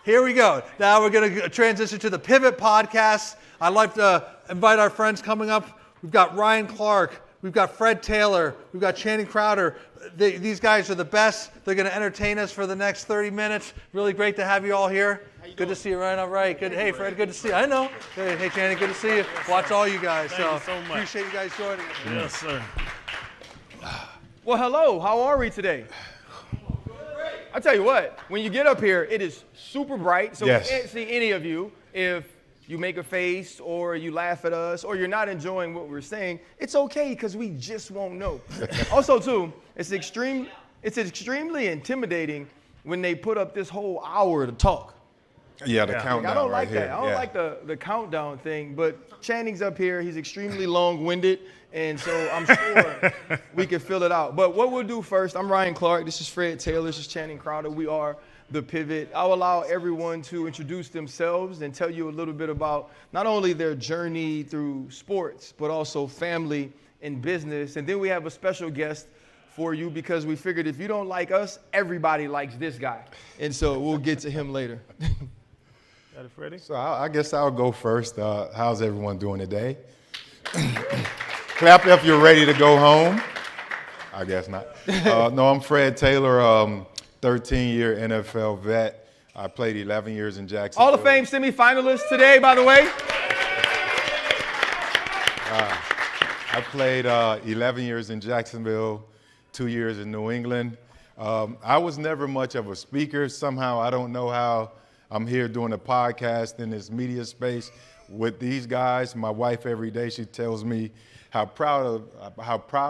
Here we go. Now we're going to transition to the Pivot podcast. I'd like to invite our friends coming up. We've got Ryan Clark. We've got Fred Taylor. We've got Channing Crowder. These guys are the best. They're going to entertain us for the next 30 minutes. Really great to have you all here. Good to see you, Ryan. All right. Good. Hey, Fred. Good to see you. I know. Hey, Channing. Good to see you. Watch all you guys. Thank you so much. Appreciate you guys joining us. Yes, sir. Well, hello. How are we today? I tell you what, when you get up here, it is super bright, so Yes. we can't see any of you. If you make a face or you laugh at us or you're not enjoying what we're saying, it's okay because we just won't know. Also, too, it's extremely intimidating when they put up this whole hour to talk. Yeah, the Like, countdown I don't right like here. that. I don't Yeah. like the countdown thing, but Channing's up here. He's extremely long-winded, and so I'm sure we can fill it out. But what we'll do first, I'm Ryan Clark. This is Fred Taylor. This is Channing Crowder. We are The Pivot. I'll allow everyone to introduce themselves and tell you a little bit about not only their journey through sports, but also family and business. And then we have a special guest for you because we figured if you don't like us, everybody likes this guy. And so we'll get to him later. Got it, Freddie? So I guess I'll go first. How's everyone doing today? Clap if you're ready to go home. I guess not. No, I'm Fred Taylor, 13-year NFL vet. I played 11 years in Jacksonville. Hall of Fame semifinalist today, by the way. I played 11 years in Jacksonville, 2 years in New England. I was never much of a speaker. Somehow, I don't know how I'm here doing a podcast in this media space with these guys. My wife, every day, she tells me how proud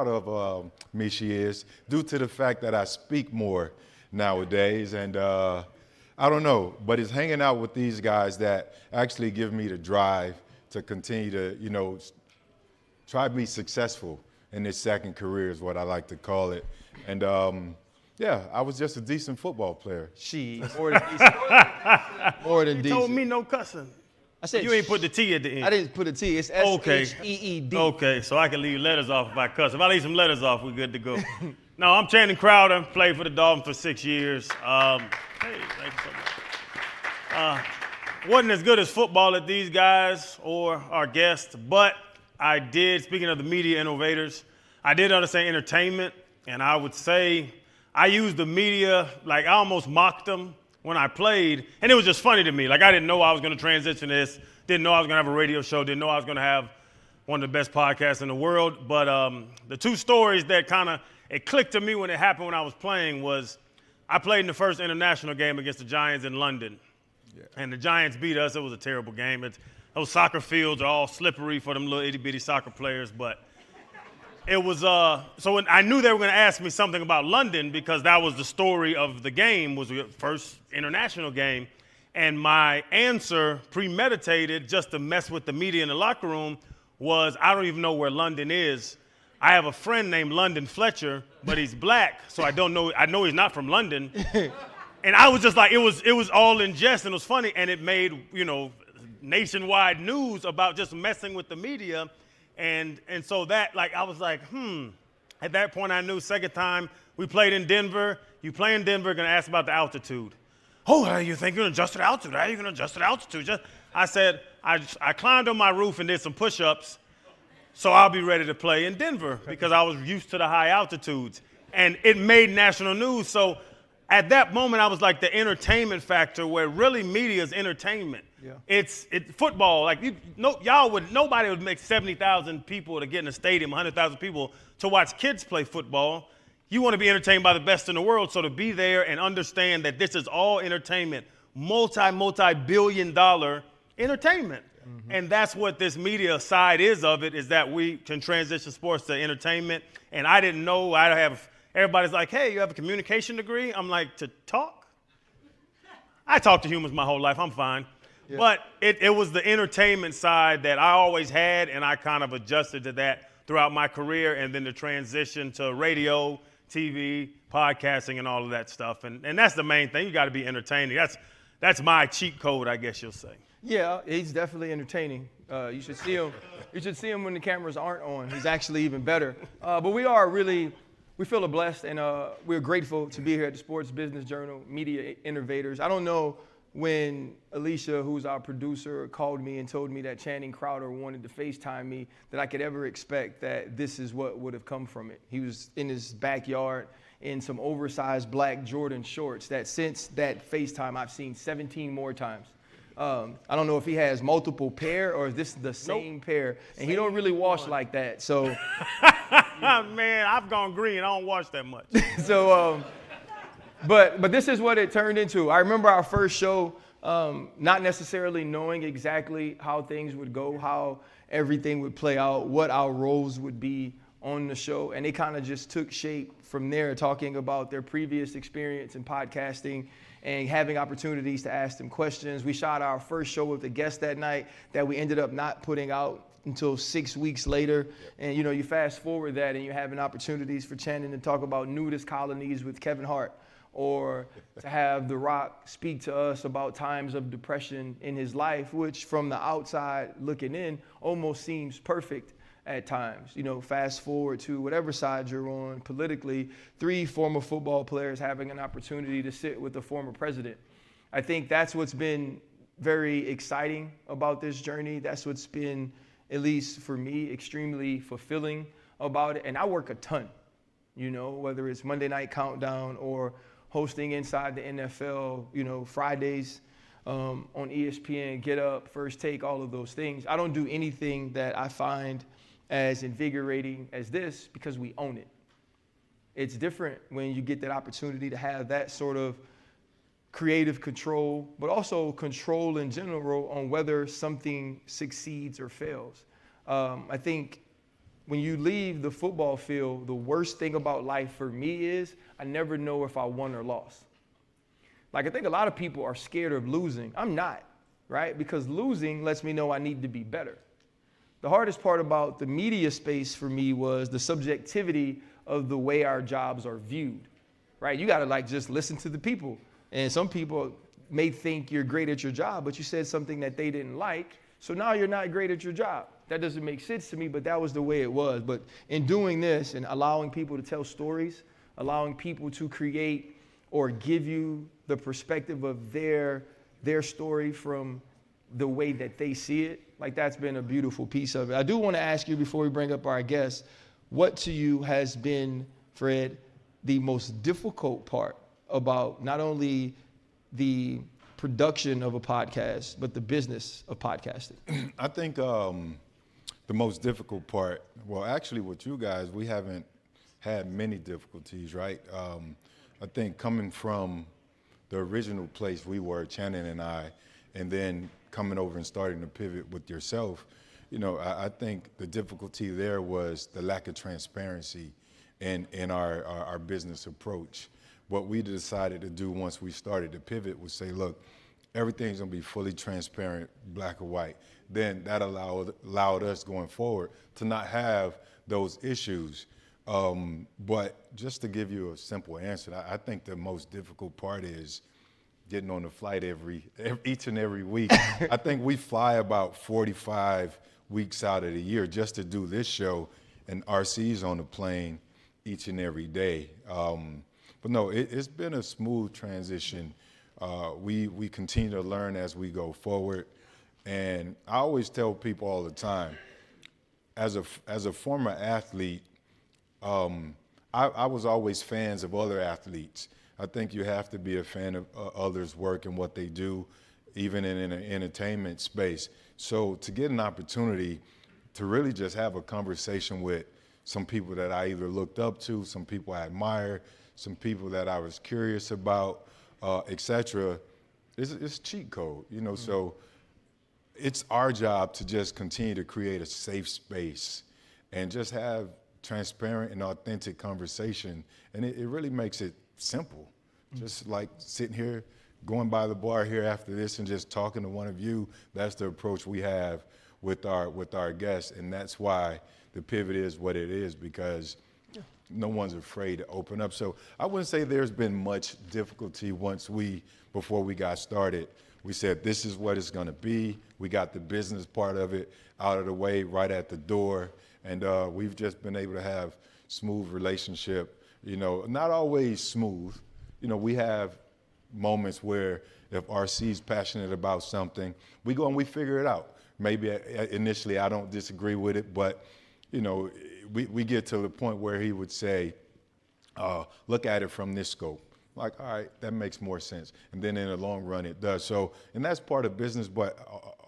of me she is due to the fact that I speak more nowadays. And I don't know, but it's hanging out with these guys that actually give me the drive to continue to, try to be successful in this second career is what I like to call it. And yeah, I was just a decent football player. More than decent. More than You decent. told me no cussing. I said You ain't put the T at the end. I didn't put a T. It's Okay. S-H-E-E-D. Okay, so I can leave letters off if I cuss. If I leave some letters off, we're good to go. No, I'm Channing Crowder. Played for the Dolphins for 6 years. Hey, thank you so much. Wasn't as good as football at these guys or our guests, but I did, speaking of the media innovators, I did understand entertainment, and I would say I used the media, like I almost mocked them when I played, and it was just funny to me. Like I didn't know I was going to transition to this, didn't know I was going to have a radio show, didn't know I was going to have one of the best podcasts in the world. But the two stories that it clicked to me when it happened when I was playing was I played in the first international game against the Giants in London. Yeah. And the Giants beat us. It was a terrible game. Those soccer fields are all slippery for them little itty-bitty soccer players. But it was so when I knew they were going to ask me something about London because that was the story of the game, was the first international game. And my answer, premeditated, just to mess with the media in the locker room, was I don't even know where London is. I have a friend named London Fletcher, but he's black, so I don't know. I know he's not from London. And I was just like, it was all in jest, and it was funny, and it made, nationwide news about just messing with the media. And so that, like, I was like, At that point, I knew second time we played in Denver. You play in Denver, going to ask about the altitude. Oh, you think you're going to adjust to the altitude? How are you going to adjust to the altitude? I said, I climbed on my roof and did some push-ups, so I'll be ready to play in Denver because I was used to the high altitudes. And it made national news. So at that moment, I was like the entertainment factor where really media is entertainment. Yeah. It's football. Like nobody would make 70,000 people to get in a stadium, 100,000 people to watch kids play football. You want to be entertained by the best in the world. So to be there and understand that this is all entertainment, multi-billion-dollar entertainment. Mm-hmm. And that's what this media side is of it, is that we can transition sports to entertainment. And I didn't know. Everybody's like, hey, you have a communication degree? I'm like, to talk? I talked to humans my whole life. I'm fine. Yeah. But it was the entertainment side that I always had, and I kind of adjusted to that throughout my career, and then the transition to radio, TV, podcasting, and all of that stuff. And that's the main thing. You got to be entertaining. That's my cheat code, I guess you'll say. Yeah, he's definitely entertaining. You should see him. You should see him when the cameras aren't on. He's actually even better. But we feel blessed, and we're grateful to be here at the Sports Business Journal, Media Innovators. I don't know when Alicia, who's our producer, called me and told me that Channing Crowder wanted to FaceTime me, that I could ever expect that this is what would have come from it. He was in his backyard in some oversized black Jordan shorts that since that FaceTime I've seen 17 more times. I don't know if he has multiple pair or if this is the same pair. And he don't really wash like that, so. Man, I've gone green. I don't wash that much. So, but this is what it turned into. I remember our first show, not necessarily knowing exactly how things would go, how everything would play out, what our roles would be on the show. And they kind of just took shape from there, talking about their previous experience in podcasting and having opportunities to ask them questions. We shot our first show with a guest that night that we ended up not putting out until 6 weeks later. And you fast forward that and you're having opportunities for Channing to talk about nudist colonies with Kevin Hart, or to have The Rock speak to us about times of depression in his life, which from the outside looking in almost seems perfect at times. Fast forward to whatever side you're on politically, 3 former football players having an opportunity to sit with the former president. I think that's what's been very exciting about this journey. That's what's been, at least for me, extremely fulfilling about it. And I work a ton, whether it's Monday Night Countdown or hosting Inside the NFL, Fridays on ESPN, Get Up, First Take, all of those things. I don't do anything that I find as invigorating as this because we own it. It's different when you get that opportunity to have that sort of creative control, but also control in general on whether something succeeds or fails. I think when you leave the football field, the worst thing about life for me is I never know if I won or lost. Like, I think a lot of people are scared of losing. I'm not, right? Because losing lets me know I need to be better. The hardest part about the media space for me was the subjectivity of the way our jobs are viewed, right? You gotta just listen to the people. And some people may think you're great at your job, but you said something that they didn't like, so now you're not great at your job. That doesn't make sense to me, but that was the way it was. But in doing this and allowing people to tell stories, allowing people to create or give you the perspective of their story from the way that they see it, that's been a beautiful piece of it. I do want to ask you before we bring up our guests, what to you has been, Fred, the most difficult part about not only the production of a podcast, but the business of podcasting? I think the most difficult part, well, actually with you guys, we haven't had many difficulties, right? I think coming from the original place we were, Channing and I, and then coming over and starting to pivot with yourself, I think the difficulty there was the lack of transparency in our business approach. What we decided to do once we started to pivot was say, look, everything's gonna be fully transparent, black or white. Then that allowed us going forward to not have those issues. But just to give you a simple answer, I think the most difficult part is getting on the flight each and every week. I think we fly about 45 weeks out of the year just to do this show, and RC's on the plane each and every day. But no, it's been a smooth transition. We continue to learn as we go forward. And I always tell people all the time, as a former athlete, I was always fans of other athletes. I think you have to be a fan of others' work and what they do, even in an entertainment space. So to get an opportunity to really just have a conversation with some people that I either looked up to, some people I admire, some people that I was curious about, et cetera, it's cheat code, So it's our job to just continue to create a safe space and just have transparent and authentic conversation. And it really makes it simple. Just like sitting here, going by the bar here after this and just talking to one of you, that's the approach we have with our guests. And that's why the pivot is what it is, because no one's afraid to open up. So I wouldn't say there's been much difficulty before we got started. We said, this is what it's gonna be. We got the business part of it out of the way right at the door. And we've just been able to have smooth relationship, not always smooth. We have moments where if RC's passionate about something, we go and we figure it out. Maybe initially I don't disagree with it, but we get to the point where he would say, look at it from this scope. Like, all right, that makes more sense. And then in the long run, it does. So, and that's part of business, but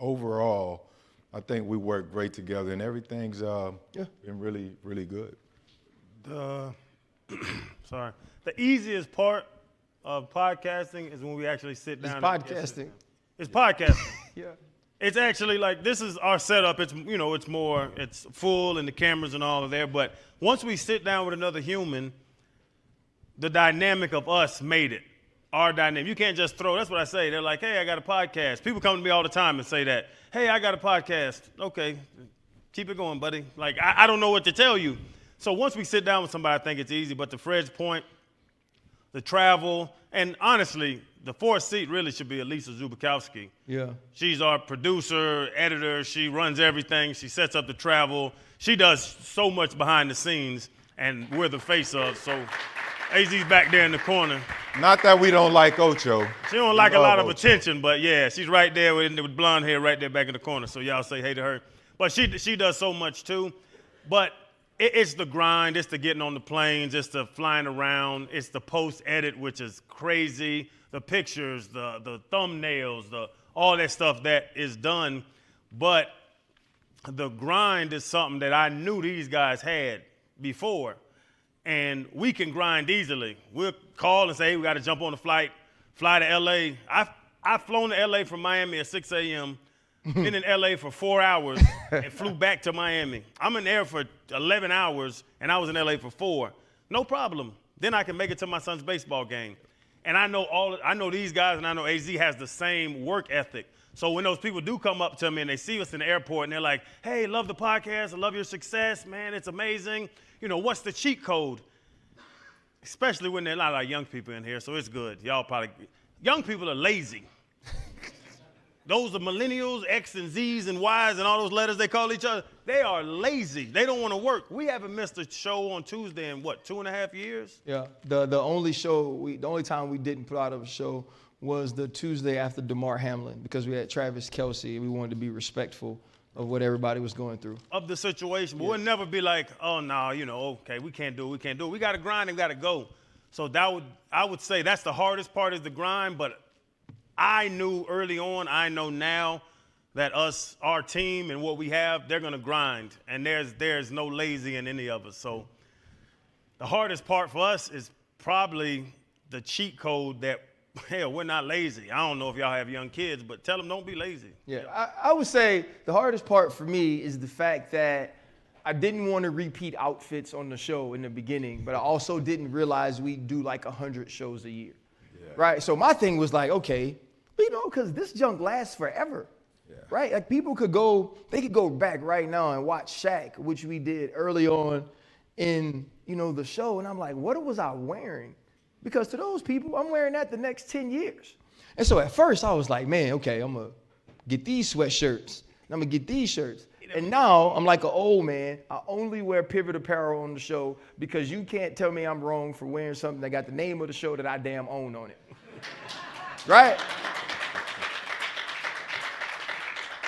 overall, I think we work great together and everything's been really, really good. The easiest part of podcasting is when we actually sit down. It's podcasting. Yeah. It's actually like, this is our setup. It's, it's full and the cameras and all of there. But once we sit down with another human, the dynamic of us made it. Our dynamic. You can't just throw, that's what I say. They're like, hey, I got a podcast. People come to me all the time and say that. Hey, I got a podcast. Okay, keep it going, buddy. Like, I don't know what to tell you. So once we sit down with somebody, I think it's easy. But to Fred's point, the travel, and honestly, the fourth seat really should be Elisa Zubikowski. Yeah. She's our producer, editor. She runs everything. She sets up the travel. She does so much behind the scenes, and we're the face of. So AZ's back there in the corner. Not that we don't like Ocho. She don't like a lot of attention, but yeah, she's right there with blonde hair right there back in the corner. So y'all say hey to her. But she does so much too. But it's the grind. It's the getting on the planes. It's the flying around. It's the post-edit, which is crazy. The pictures, the thumbnails, all that stuff that is done. But the grind is something that I knew these guys had before. And we can grind easily. We'll call and say, hey, we got to jump on the flight, fly to L.A. I've flown to L.A. from Miami at 6 a.m., been in L.A. for 4 hours, and flew back to Miami. I'm in the air for 11 hours, and I was in L.A. for 4. No problem. Then I can make it to my son's baseball game. And I know these guys, and I know AZ has the same work ethic. So when those people do come up to me and they see us in the airport and they're like, hey, love the podcast, I love your success, man, it's amazing. What's the cheat code? Especially when there are a lot of young people in here, so it's good. Young people are lazy. Those are millennials, X and Z's and Y's and all those letters they call each other. They are lazy. They don't want to work. We haven't missed a show on Tuesday in 2.5 years? Yeah. The only time we didn't put out a show was the Tuesday after DeMar Hamlin because we had Travis Kelce and we wanted to be respectful of what everybody was going through. Of the situation. But we'll never be like, oh, no, okay, we can't do it. We got to grind and got to go. So I would say that's the hardest part is the grind, but I knew early on, I know now that our team and what we have, they're going to grind. And there's no lazy in any of us. So the hardest part for us is probably the cheat code that, hell, we're not lazy. I don't know if y'all have young kids, but tell them don't be lazy. Yeah, I would say the hardest part for me is the fact that I didn't want to repeat outfits on the show in the beginning, but I also didn't realize we do like 100 shows a year, right? So my thing was like, okay, because this junk lasts forever, right? Like people could go back right now and watch Shaq, which we did early on in, the show, and I'm like, what was I wearing? Because to those people, I'm wearing that the next 10 years. And so at first I was like, man, okay, I'm going to get these sweatshirts. And I'm going to get these shirts. And now I'm like an old man. I only wear Pivot apparel on the show because you can't tell me I'm wrong for wearing something that got the name of the show that I damn own on it. Right?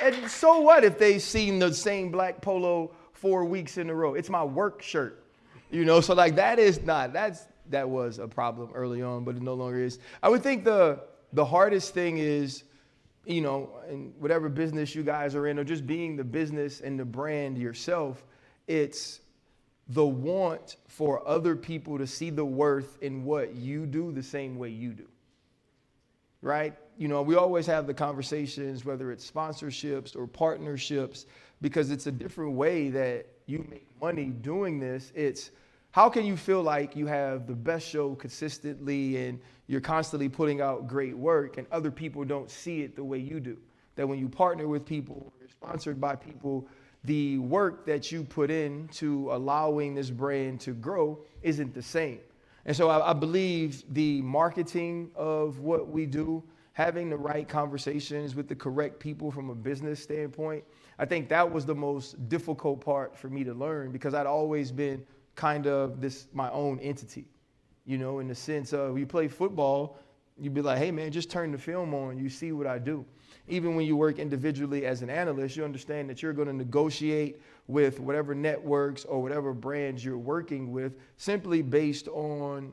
And so what if they've seen the same black polo 4 weeks in a row? It's my work shirt. So like that was a problem early on, but it no longer is. I would think the hardest thing is, in whatever business you guys are in, or just being the business and the brand yourself, it's the want for other people to see the worth in what you do the same way you do, right? We always have the conversations, whether it's sponsorships or partnerships, because it's a different way that you make money doing this. It's how can you feel like you have the best show consistently and you're constantly putting out great work and other people don't see it the way you do? That when you partner with people, you're sponsored by people, the work that you put into allowing this brand to grow isn't the same. And so I believe the marketing of what we do, having the right conversations with the correct people from a business standpoint, I think that was the most difficult part for me to learn because I'd always been kind of my own entity, in the sense of you play football, you'd be like, hey man, just turn the film on, you see what I do. Even when you work individually as an analyst, you understand that you're going to negotiate with whatever networks or whatever brands you're working with simply based on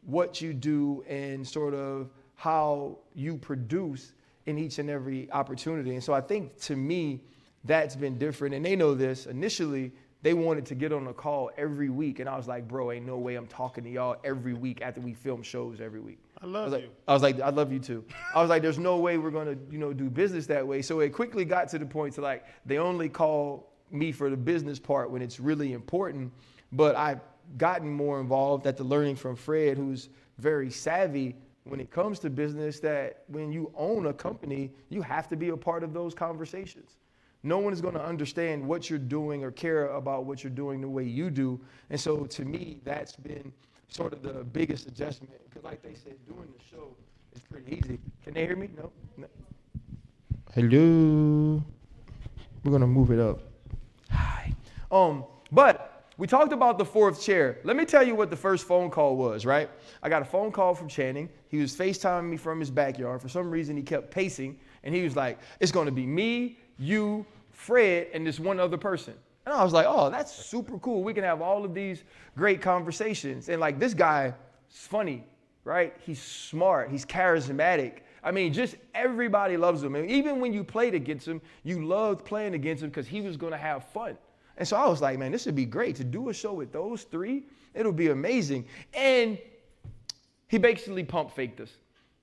what you do and sort of how you produce in each and every opportunity. And so I think to me, that's been different. And they know this. Initially, they wanted to get on a call every week. And I was like, bro, ain't no way I'm talking to y'all every week after we film shows every week. I love you. I was like, I love you too. I was like, there's no way we're going to, do business that way. So it quickly got to the point to like, they only call me for the business part when it's really important. But I've gotten more involved at the learning from Fred, who's very savvy when it comes to business, that when you own a company, you have to be a part of those conversations. No one is going to understand what you're doing or care about what you're doing the way you do. And so to me, that's been sort of the biggest adjustment. Because like they said, doing the show is pretty easy. Can they hear me? No? Hello? We're going to move it up. Hi. But we talked about the fourth chair. Let me tell you what the first phone call was, right? I got a phone call from Channing. He was FaceTiming me from his backyard. For some reason, he kept pacing. And he was like, it's going to be me, you, Fred, and this one other person. And I was like, oh, that's super cool. We can have all of these great conversations. And like, this guy is funny, right? He's smart. He's charismatic. I mean, just everybody loves him. And even when you played against him, you loved playing against him because he was going to have fun. And so I was like, man, this would be great to do a show with those three. It'll be amazing. And he basically pump faked us,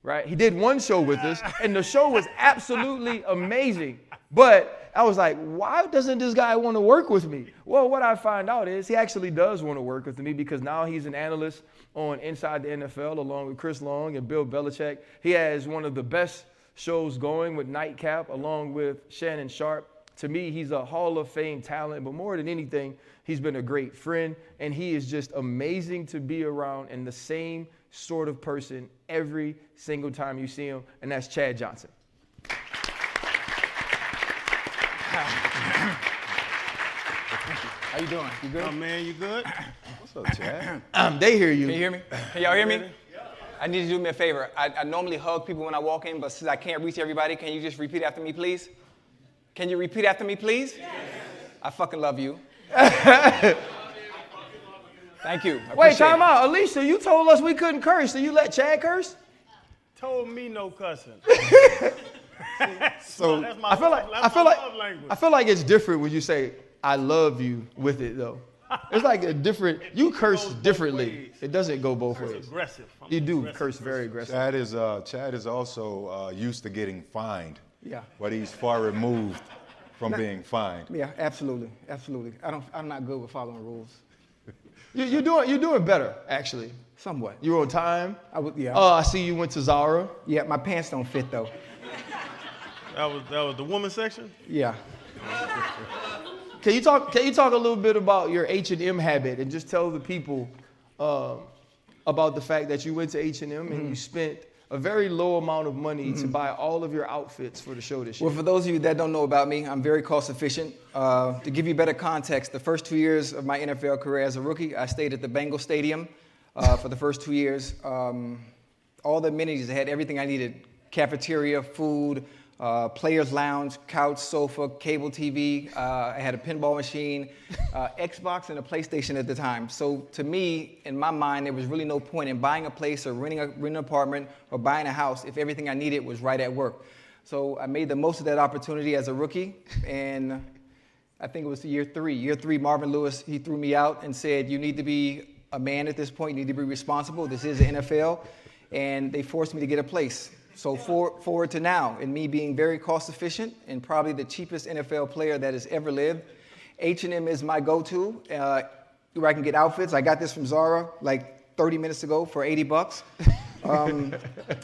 right? He did one show with us, and the show was absolutely amazing. But I was like, why doesn't this guy want to work with me? Well, what I find out is he actually does want to work with me, because now he's an analyst on Inside the NFL along with Chris Long and Bill Belichick. He has one of the best shows going with Nightcap along with Shannon Sharp. To me, he's a Hall of Fame talent, but more than anything, he's been a great friend, and he is just amazing to be around, and the same sort of person every single time you see him, and that's Chad Johnson. How you doing? You good? Oh, man, you good? What's up, Chad? They hear you. Can you hear me? Can y'all hear me? I need you to do me a favor. I normally hug people when I walk in, but since I can't reach everybody, can you just repeat after me, please? Can you repeat after me, please? Yes. I fucking love you. Thank you. Wait, time out. Alicia, you told us we couldn't curse, so you let Chad curse? Told me no cussing. So That's my I feel love language. like it's different when you say I love you with it though. It's like a different. You curse differently. It doesn't go both ways. Aggressive. You do curse very aggressive. Chad is also used to getting fined. Yeah. But he's far removed from being fined. Yeah, absolutely, absolutely. I'm not good with following rules. You're doing better actually. Somewhat. You're on time. Yeah. I see you went to Zara. Yeah, my pants don't fit though. That was the women's section? Yeah. Can you talk a little bit about your H&M habit and just tell the people about the fact that you went to H&M and you spent a very low amount of money to buy all of your outfits for the show this year? Well, for those of you that don't know about me, I'm very cost efficient. To give you better context, the first 2 years of my NFL career as a rookie, I stayed at the Bengal Stadium for the first 2 years. All the amenities, I had everything I needed: cafeteria, food, players lounge, couch, sofa, cable TV. I had a pinball machine, Xbox, and a PlayStation at the time. So to me, in my mind, there was really no point in buying a place or renting an apartment or buying a house if everything I needed was right at work. So I made the most of that opportunity as a rookie, and I think it was year three. Year three, Marvin Lewis, he threw me out and said, you need to be a man at this point. You need to be responsible. This is the NFL. And they forced me to get a place. So forward to now, and me being very cost efficient and probably the cheapest NFL player that has ever lived, H&M is my go-to where I can get outfits. I got this from Zara like 30 minutes ago for $80.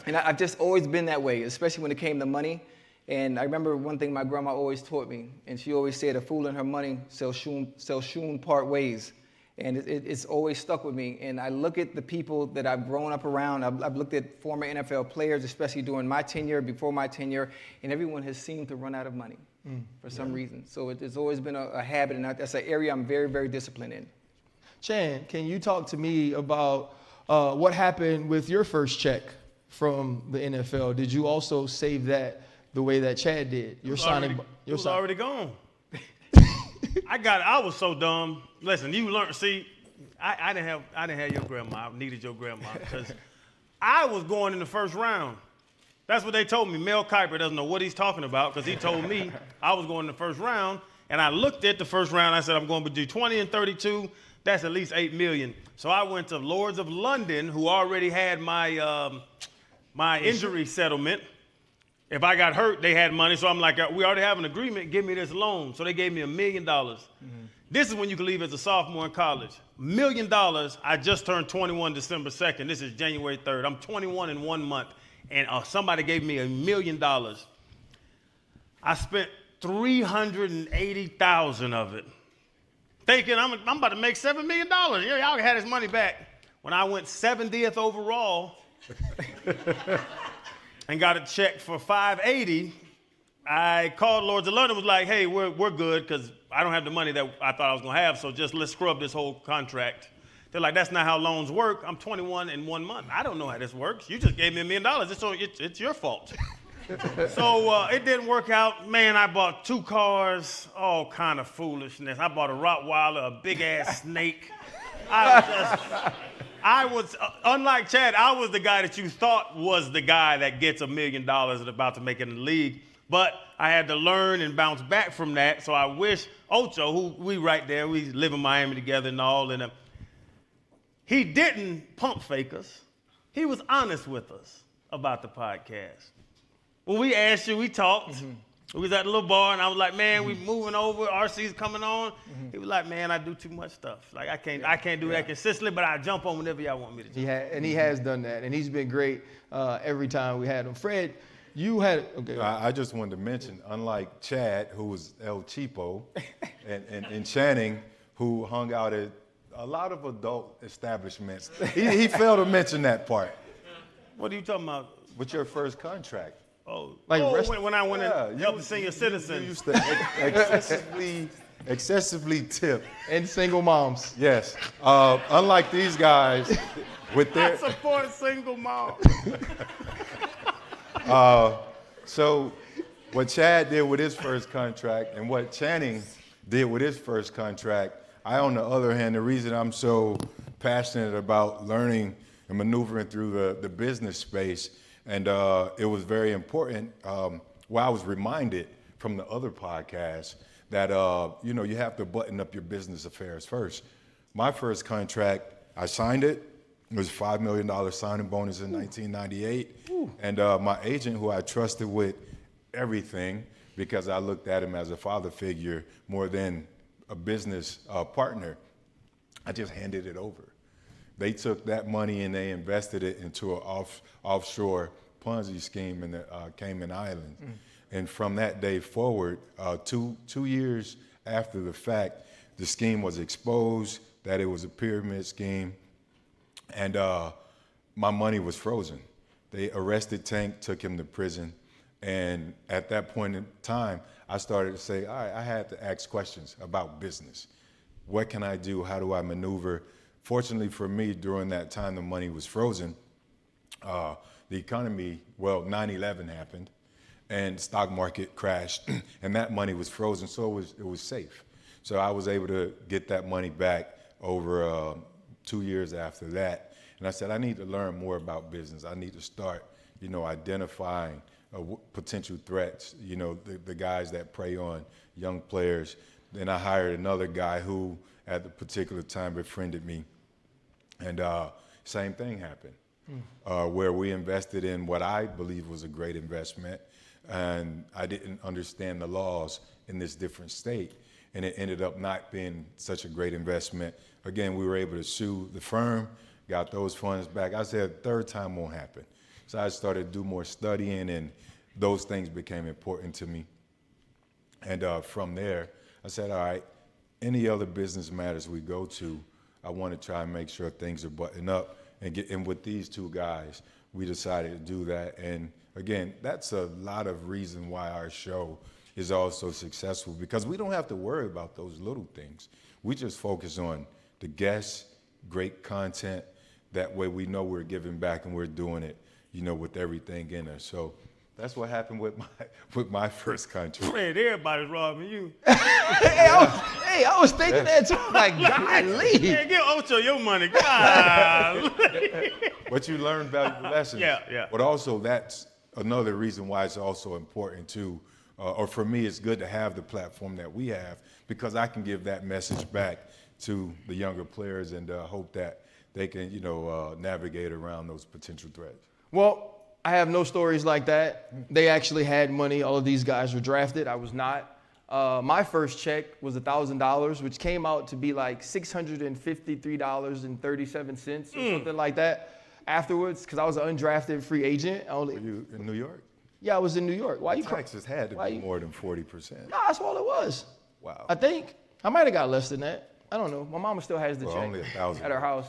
And I've just always been that way, especially when it came to money. And I remember one thing my grandma always taught me, and she always said, a fool and her money shall soon part ways. And it's always stuck with me. And I look at the people that I've grown up around. I've looked at former NFL players, especially during my tenure, before my tenure, and everyone has seemed to run out of money for some reason. So it's always been a habit, and that's an area I'm very, very disciplined in. Chan, can you talk to me about what happened with your first check from the NFL, did you also save that the way that Chad did? It was already gone. I was so dumb. Listen, you learn. See, I didn't have your grandma. I needed your grandma because I was going in the first round. That's what they told me. Mel Kiper doesn't know what he's talking about because he told me I was going in the first round, and I looked at the first round. I said I'm going to do 20 and 32. That's at least $8 million. So I went to Lords of London, who already had my my injury settlement. If I got hurt, they had money. So I'm like, we already have an agreement. Give me this loan. So they gave me $1 million. This is when you can leave as a sophomore in college. $1 million. I just turned 21 December 2nd. This is January 3rd. I'm 21 in 1 month. And somebody gave me $1 million. I spent $380,000 of it, thinking I'm about to make $7 million. Yeah, y'all had his money back. When I went 70th overall and got a check for $580, I called Lords of London, was like, hey, we're good because I don't have the money that I thought I was going to have, so just let's scrub this whole contract. They're like, that's not how loans work. I'm 21 in 1 month. I don't know how this works. You just gave me $1 million. It's your fault. So it didn't work out. Man, I bought 2 cars, all kind of foolishness. I bought a Rottweiler, a big-ass snake. I was, unlike Chad, I was the guy that you thought was the guy that gets $1 million and about to make it in the league. But I had to learn and bounce back from that. So I wish Ocho, who we right there, we live in Miami together and all, and he didn't pump fake us. He was honest with us about the podcast. When we asked you, we talked. Mm-hmm. We was at the little bar, and I was like, man, we moving over. RC's coming on. Mm-hmm. He was like, man, I do too much stuff. Like, I can't do that consistently, but I jump on whenever y'all want me to. He has done that, and he's been great every time we had him. Fred, you had okay. I just wanted to mention, unlike Chad, who was El Cheapo, and Channing, who hung out at a lot of adult establishments, he failed to mention that part. What are you talking about? With your first contract. When I went and helped the senior citizens. You used to excessively tip. And single moms. Yes. Unlike these guys, with their. I support single moms. So what Chad did with his first contract and what Channing did with his first contract, I, on the other hand, the reason I'm so passionate about learning and maneuvering through the business space, and it was very important, I was reminded from the other podcasts that, you have to button up your business affairs first. My first contract, I signed it. It was a $5 million signing bonus in 1998. And my agent, who I trusted with everything because I looked at him as a father figure more than a business partner, I just handed it over. They took that money and they invested it into an offshore Ponzi scheme in the Cayman Islands. And from that day forward, 2 years after the fact, the scheme was exposed, that it was a pyramid scheme, and my money was frozen. They arrested Tank, took him to prison, and at that point in time, I started to say, all right, I had to ask questions about business. What can I do? How do I maneuver? Fortunately for me, during that time, the money was frozen. The economy, 9/11 happened, and stock market crashed, and that money was frozen, so it was safe. So I was able to get that money back over 2 years after that. And I said, I need to learn more about business. I need to start, identifying potential threats, the guys that prey on young players. Then I hired another guy who, at the particular time, befriended me. And same thing happened, where we invested in what I believe was a great investment. And I didn't understand the laws in this different state. And it ended up not being such a great investment. Again, we were able to sue the firm, got those funds back. I said, third time won't happen. So I started to do more studying, and those things became important to me. And from there, I said, all right, any other business matters we go to, I want to try and make sure things are buttoned up. And with these two guys, we decided to do that. And again, that's a lot of reason why our show is also successful, because we don't have to worry about those little things. We just focus on the guests, great content. That way we know we're giving back and we're doing it, with everything in her. So that's what happened with my first country. Man, everybody's robbing you. I was thinking that too. Like, golly. Man, give Ocho your money. God. But you learn valuable lessons. Yeah. But also that's another reason why it's also important to, or for me, it's good to have the platform that we have, because I can give that message back to the younger players and hope that they can, navigate around those potential threats. Well, I have no stories like that. They actually had money. All of these guys were drafted. I was not. My first check was $1,000, which came out to be like $653.37 or something like that afterwards, because I was an undrafted free agent. Were you in New York? Yeah, I was in New York. Why you taxes had to be more than 40%. No, that's all it was. Wow. I think I might have got less than that. I don't know. My mama still has the check only $1,000 at her house,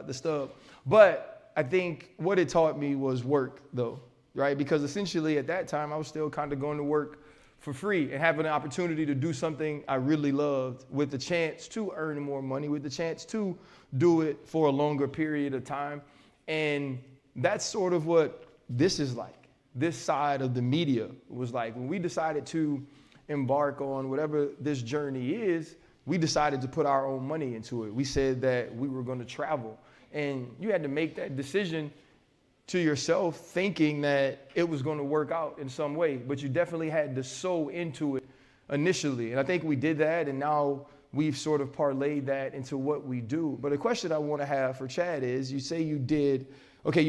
the stub. But I think what it taught me was work, though, right? Because essentially at that time I was still kind of going to work for free and having an opportunity to do something I really loved, with the chance to earn more money, with the chance to do it for a longer period of time. And that's sort of what this is like. This side of the media was like. When we decided to embark on whatever this journey is, we decided to put our own money into it. We said that we were going to travel. And you had to make that decision to yourself, thinking that it was going to work out in some way. But you definitely had to sow into it initially. And I think we did that, and now we've sort of parlayed that into what we do. But a question I want to have for Chad is, you say you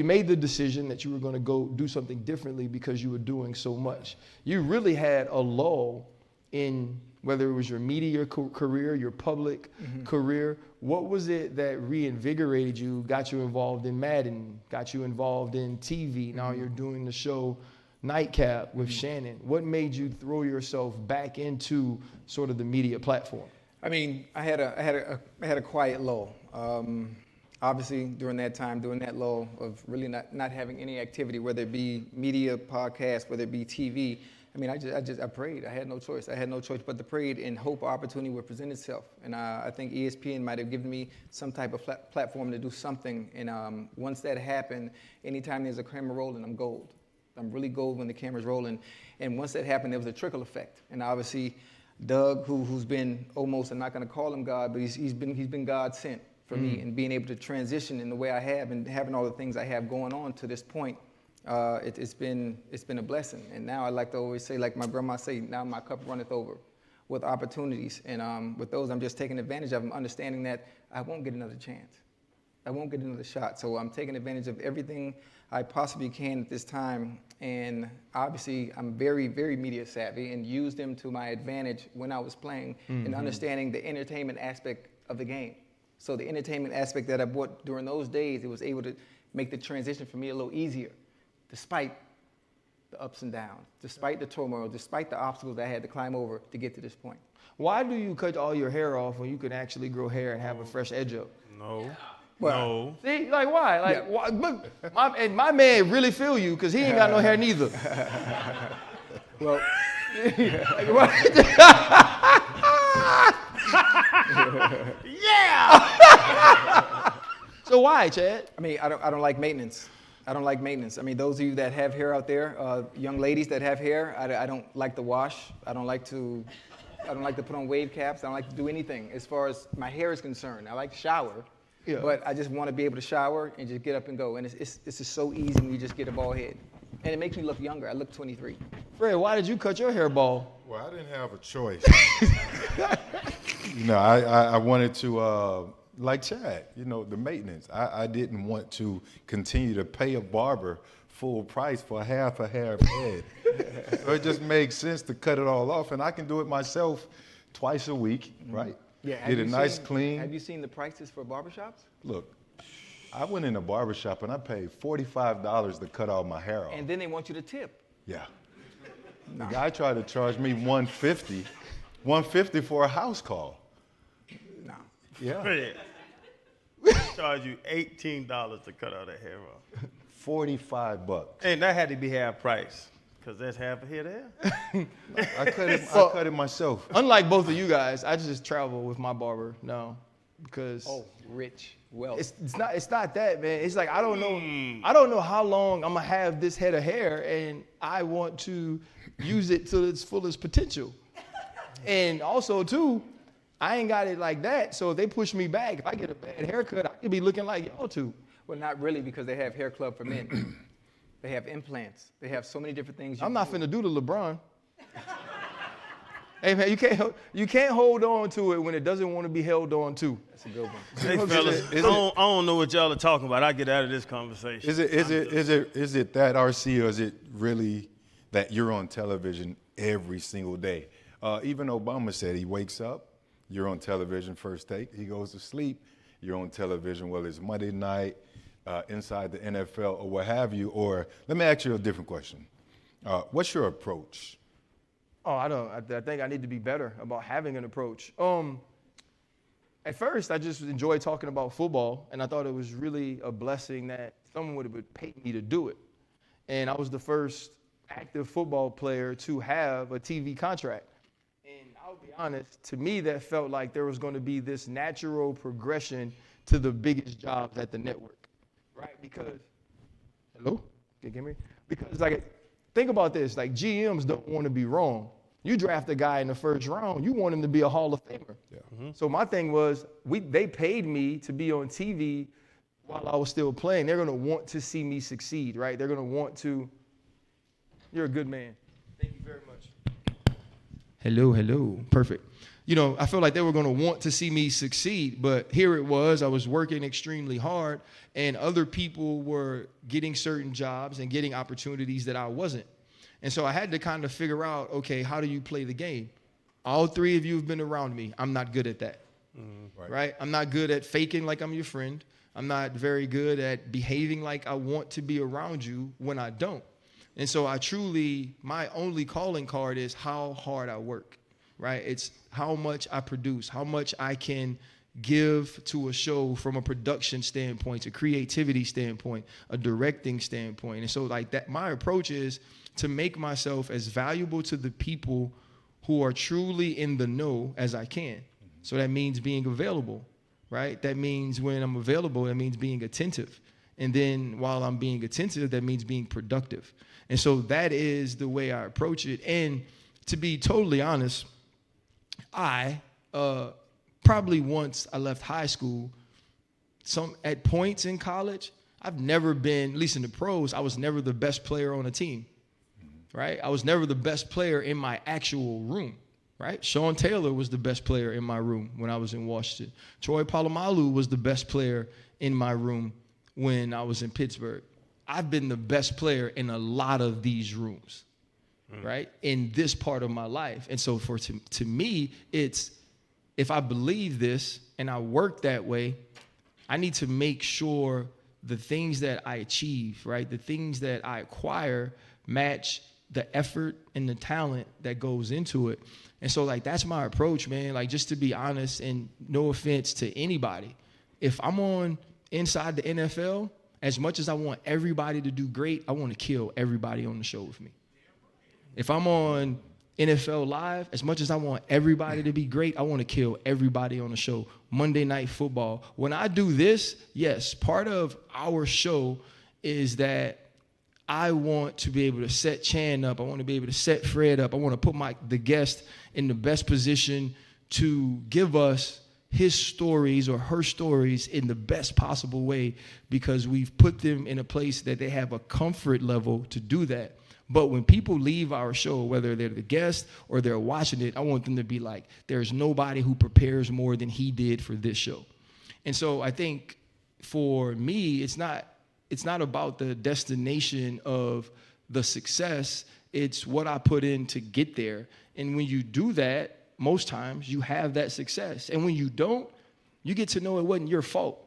made the decision that you were going to go do something differently because you were doing so much. You really had a lull in whether it was your media career, your public career. What was it that reinvigorated you, got you involved in Madden, got you involved in TV? Now you're doing the show Nightcap with Shannon. What made you throw yourself back into sort of the media platform? I mean, I had a quiet lull. Obviously, during that time, during that lull of really not having any activity, whether it be media, podcast, whether it be TV, I mean, I prayed. I had no choice. I had no choice but to pray, and hope opportunity would present itself. And I think ESPN might have given me some type of platform to do something. And once that happened, anytime there's a camera rolling, I'm gold. I'm really gold when the camera's rolling. And once that happened, there was a trickle effect. And obviously, Doug, who's been almost, I'm not going to call him God, but he's been God sent for me, and being able to transition in the way I have and having all the things I have going on to this point. It's been a blessing. And now I like to always say, like my grandma say, now my cup runneth over with opportunities. And with those, I'm just taking advantage of them, understanding that I won't get another chance. I won't get another shot. So I'm taking advantage of everything I possibly can at this time. And obviously, I'm very, very media savvy and used them to my advantage when I was playing and understanding the entertainment aspect of the game. So the entertainment aspect that I brought during those days, it was able to make the transition for me a little easier, despite the ups and downs, despite the turmoil, despite the obstacles I had to climb over to get to this point. Why do you cut all your hair off when you can actually grow hair and have a fresh edge up? No. Well, No. See, like why? Like, why? Look, my man really feel you, because he ain't got no hair neither. Well, Yeah! So why, Chad? I mean, I don't like maintenance. I don't like maintenance. I mean, those of you that have hair out there, young ladies that have hair, I don't like to wash. I don't like to put on wave caps. I don't like to do anything as far as my hair is concerned. I like to shower, but I just want to be able to shower and just get up and go. And it's just so easy when you just get a bald head. And it makes me look younger. I look 23. Fred, why did you cut your hair bald? Well, I didn't have a choice. I wanted to, like Chad, the maintenance. I didn't want to continue to pay a barber full price for half a hair of head. So it just makes sense to cut it all off. And I can do it myself twice a week, right? Yeah. Get it nice, clean. Have you seen the prices for barbershops? Look, I went in a barbershop and I paid $45 to cut all my hair off. And then they want you to tip. Yeah. The guy tried to charge me $150 for a house call. No. Yeah. Fred, charge you $18 to cut all that hair off. $45. And that had to be half price, because that's half a head of hair. I cut it myself. Unlike both of you guys, I just travel with my barber now. because Rich wealth. it's not that, man. It's like I don't know how long I'm gonna have this head of hair, and I want to use it to its fullest potential. And also too, I ain't got it like that. So if they push me back, if I get a bad haircut, I could be looking like y'all two. Well, not really, because they have Hair Club for Men. They have implants. They have so many different things. I'm not finna do the LeBron. Hey man, you can't hold on to it when it doesn't want to be held on to. That's a good one. Hey fellas, I don't know what y'all are talking about. I get out of this conversation. Is it that, RC, or is it really that you're on television every single day? Even Obama said he wakes up, you're on television first take. He goes to sleep, you're on television, whether it's Monday night, inside the NFL, or what have you. Or let me ask you a different question. What's your approach? Oh, I think I need to be better about having an approach. At first, I just enjoyed talking about football, and I thought it was really a blessing that someone would pay me to do it. And I was the first active football player to have a TV contract. And I'll be honest, to me, that felt like there was going to be this natural progression to the biggest jobs at the network, right? Because, hello? Can you hear me? Because, like, think about this. Like, GMs don't want to be wrong. You draft a guy in the first round, you want him to be a Hall of Famer. Yeah. Mm-hmm. So my thing was, they paid me to be on TV while I was still playing. They're going to want to see me succeed, right? They're going to want to. You're a good man. Thank you very much. Hello. Perfect. You know, I feel like they were going to want to see me succeed, but here it was. I was working extremely hard, and other people were getting certain jobs and getting opportunities that I wasn't. And so I had to kind of figure out, okay, how do you play the game? All three of you have been around me. I'm not good at that, right? I'm not good at faking like I'm your friend. I'm not very good at behaving like I want to be around you when I don't. And so my only calling card is how hard I work, right? It's how much I produce, how much I can give to a show from a production standpoint, a creativity standpoint, a directing standpoint. And so like that, my approach is to make myself as valuable to the people who are truly in the know as I can. So that means being available, right? That means when I'm available, that means being attentive. And then while I'm being attentive, that means being productive. And so that is the way I approach it. And to be totally honest, I probably once I left high school, at points in college, I've never been, at least in the pros, I was never the best player on a team, right? I was never the best player in my actual room, right? Sean Taylor was the best player in my room when I was in Washington. Troy Polamalu was the best player in my room when I was in Pittsburgh. I've been the best player in a lot of these rooms, right? In this part of my life. And so to me, it's, if I believe this and I work that way, I need to make sure the things that I achieve, right, the things that I acquire match the effort and the talent that goes into it. And so, like, that's my approach, man. Like, just to be honest, and no offense to anybody, if I'm on inside the NFL, as much as I want everybody to do great, I want to kill everybody on the show with me. If I'm on NFL Live, as much as I want everybody to be great, I want to kill everybody on the show. Monday Night Football. When I do this, yes, part of our show is that I want to be able to set Chan up. I want to be able to set Fred up. I want to put the guest in the best position to give us his stories or her stories in the best possible way, because we've put them in a place that they have a comfort level to do that. But when people leave our show, whether they're the guest or they're watching it, I want them to be like, there's nobody who prepares more than he did for this show. And so I think for me, it's not about the destination of the success. It's what I put in to get there. And when you do that, most times you have that success. And when you don't, you get to know it wasn't your fault,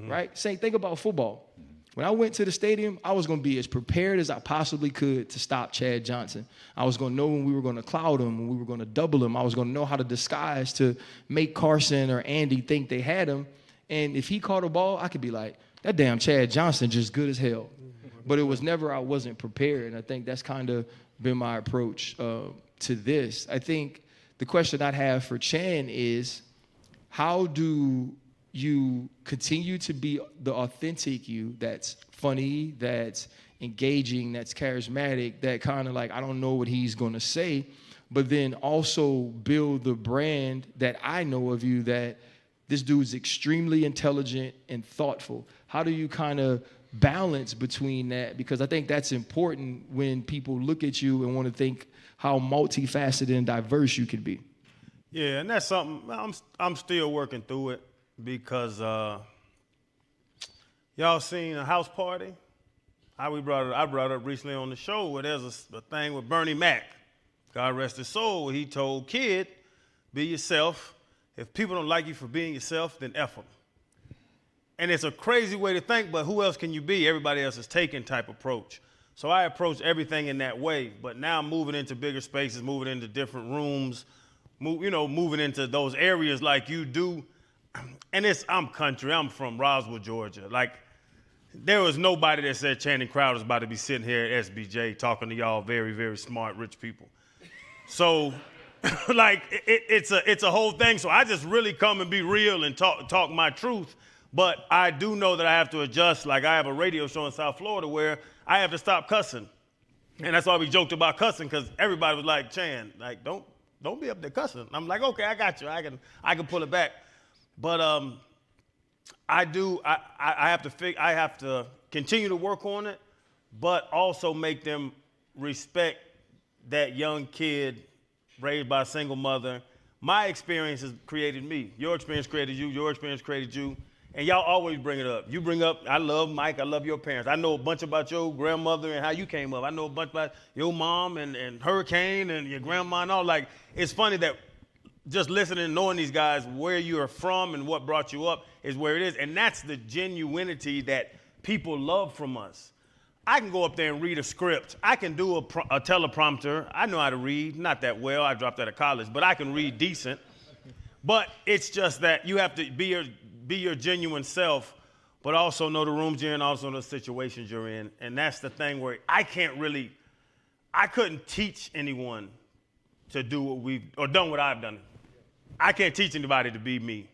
right? Think about football. When I went to the stadium, I was going to be as prepared as I possibly could to stop Chad Johnson. I was going to know when we were going to cloud him, when we were going to double him. I was going to know how to disguise to make Carson or Andy think they had him. And if he caught a ball, I could be like, that damn Chad Johnson just good as hell. But it was never I wasn't prepared. And I think that's kind of been my approach to this. I think the question I'd have for Chan is, how do you continue to be the authentic you that's funny, that's engaging, that's charismatic, that kind of like, I don't know what he's going to say, but then also build the brand that I know of you, that this dude's extremely intelligent and thoughtful. How do you kind of balance between that? Because I think that's important when people look at you and want to think how multifaceted and diverse you could be. Yeah, and that's something I'm still working through it, because y'all seen a house party? I brought it up recently on the show, where there's a thing with Bernie Mac. God rest his soul. He told Kid, be yourself. If people don't like you for being yourself, then F them. And it's a crazy way to think, but who else can you be? Everybody else is taking type approach. So I approach everything in that way. But now I'm moving into bigger spaces, moving into different rooms, moving into those areas like you do. And I'm country. I'm from Roswell, Georgia. Like, there was nobody that said Channing Crowder was about to be sitting here at SBJ talking to y'all very, very smart, rich people. So, like, it's a whole thing. So I just really come and be real and talk my truth. But I do know that I have to adjust. Like, I have a radio show in South Florida where I have to stop cussing. And that's why we joked about cussing, because everybody was like, Chan, like, don't be up there cussing. I'm like, okay, I got you. I can pull it back. But I have to continue to work on it, but also make them respect that young kid raised by a single mother. My experience has created me. Your experience created you. Your experience created you. And y'all always bring it up. You bring up, I love Mike. I love your parents. I know a bunch about your grandmother and how you came up. I know a bunch about your mom and Hurricane and your grandma and all. Like, it's funny that just listening and knowing these guys, where you are from and what brought you up is where it is. And that's the genuinity that people love from us. I can go up there and read a script. I can do a teleprompter. I know how to read, not that well. I dropped out of college, but I can read decent. But it's just that you have to be your genuine self, but also know the rooms you're in, also the situations you're in. And that's the thing where I couldn't teach anyone to do done what I've done. I can't teach anybody to be me.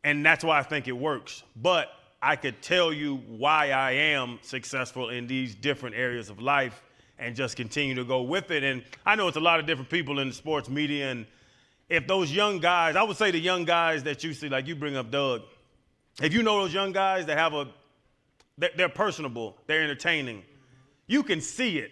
And that's why I think it works. But I could tell you why I am successful in these different areas of life and just continue to go with it. And I know it's a lot of different people in the sports media, and if those young guys, I would say the young guys that you see, like you bring up Doug, if you know those young guys that they're personable, they're entertaining, you can see it.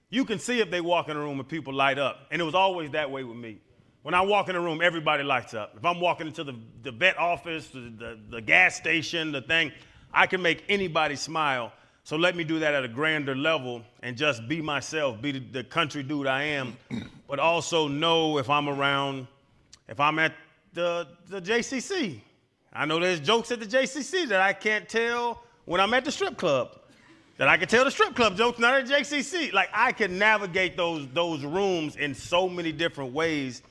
You can see if they walk in a room and people light up. And it was always that way with me. When I walk in a room, everybody lights up. If I'm walking into the vet office, the gas station, the thing, I can make anybody smile. So let me do that at a grander level and just be myself, be the country dude I am, but also know if I'm at the JCC. I know there's jokes at the JCC that I can't tell when I'm at the strip club, that I can tell the strip club jokes not at JCC. Like, I can navigate those rooms in so many different ways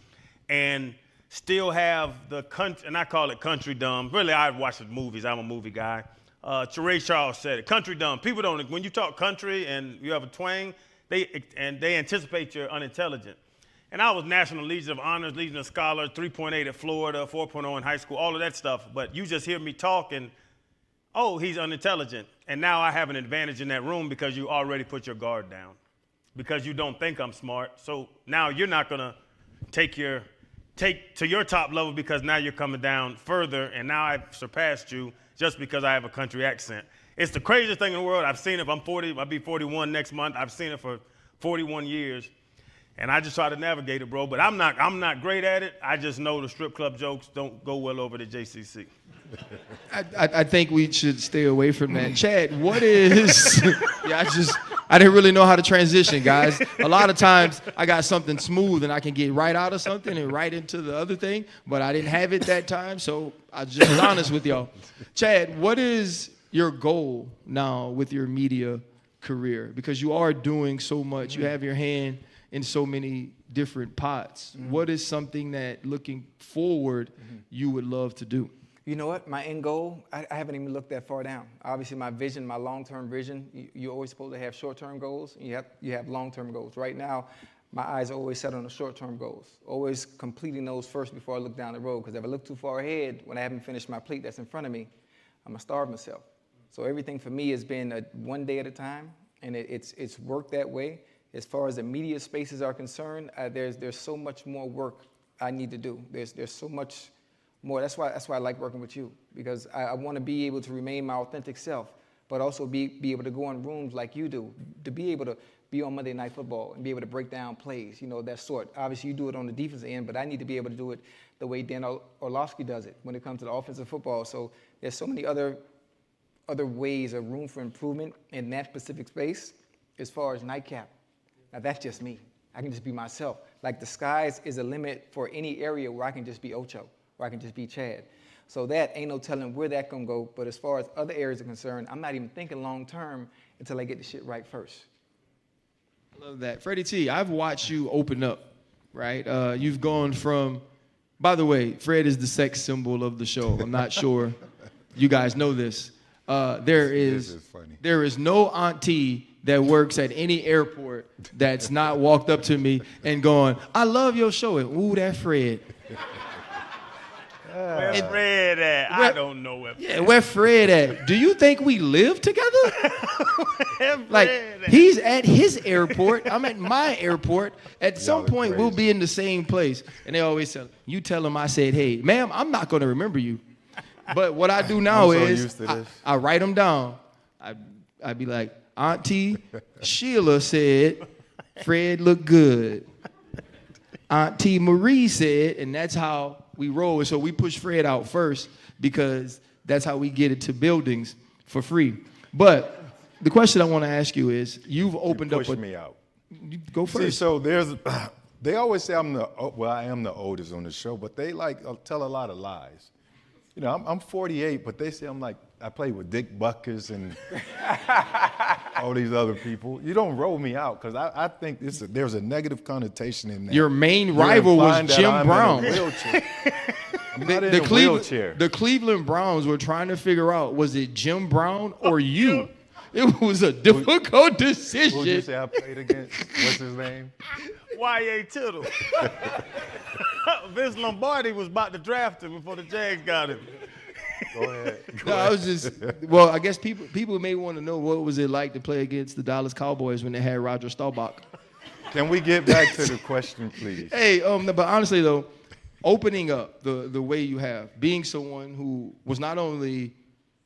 and still have the country, and I call it country dumb. Really, I watch the movies. I'm a movie guy. Ray Charles said it, country dumb. People don't, when you talk country and you have a twang, they anticipate you're unintelligent. And I was National Legion of Honors, Legion of Scholars, 3.8 at Florida, 4.0 in high school, all of that stuff. But you just hear me talk and, oh, he's unintelligent. And now I have an advantage in that room because you already put your guard down, because you don't think I'm smart. So now you're not going to take to your top level, because now you're coming down further, and now I've surpassed you just because I have a country accent. It's the craziest thing in the world. I've seen it. I'm 40. I'll be 41 next month. I've seen it for 41 years. And I just try to navigate it, bro. But I'm not great at it. I just know the strip club jokes don't go well over the JCC. I think we should stay away from that. Chad, what is... I didn't really know how to transition, guys. A lot of times I got something smooth and I can get right out of something and right into the other thing, but I didn't have it that time, so I just was honest with y'all. Chad, what is your goal now with your media career? Because you are doing so much. You have your hand in so many different pots. What is something that, looking forward, you would love to do? You know what? My end goal, I haven't even looked that far down. Obviously, my vision, my long-term vision, you're always supposed to have short-term goals. You have long-term goals. Right now, my eyes are always set on the short-term goals, always completing those first before I look down the road. Because if I look too far ahead, when I haven't finished my plate that's in front of me, I'm gonna starve myself. So everything for me has been one day at a time, and it's worked that way. As far as the media spaces are concerned, there's so much more work I need to do. There's so much more. That's why I like working with you, because I want to be able to remain my authentic self, but also be able to go in rooms like you do, to be able to be on Monday Night Football and be able to break down plays, that sort. Obviously, you do it on the defensive end, but I need to be able to do it the way Dan Orlovsky does it when it comes to the offensive football. So there's so many other ways of room for improvement in that specific space. As far as nightcap, now that's just me. I can just be myself. Like the skies is a limit for any area where I can just be Ocho, where I can just be Chad. So that ain't no telling where that gonna go. But as far as other areas are concerned, I'm not even thinking long term until I get the shit right first. I love that. Freddie T, I've watched you open up, right? You've gone from, by the way, Fred is the sex symbol of the show. I'm not sure you guys know this. There is no auntie that works at any airport that's not walked up to me and going, I love your show. And, ooh, that Fred. Where's Fred at? I don't know where. Yeah, where Fred at? Do you think we live together? Like, Fred he's at his airport. I'm at my airport. At some point, we'll be in the same place. And they always tell you tell them I said, hey, ma'am, I'm not going to remember you. But what I do now is I write them down. I'd be like, Auntie Sheila said Fred looked good. Auntie Marie said, and that's how we roll. And so we push Fred out first because that's how we get it to buildings for free. But the question I want to ask you is, you've opened up. Push me out. You go first. See, so they always say I am the oldest on the show, but they tell a lot of lies. I'm 48, but they say I played with Dick Buckus and all these other people. You don't roll me out because I think there's a negative connotation in that. Your main rival was Jim Brown. I'm not in a wheelchair. The Cleveland Browns were trying to figure out, was it Jim Brown or you? It was a difficult decision. Who did you say I played against? What's his name? Y.A. Tittle. Vince Lombardi was about to draft him before the Jags got him. Go ahead. I was just, well, I guess people may want to know what was it like to play against the Dallas Cowboys when they had Roger Staubach. Can we get back to the question, please? Hey, but honestly though, opening up the way you have, being someone who was not only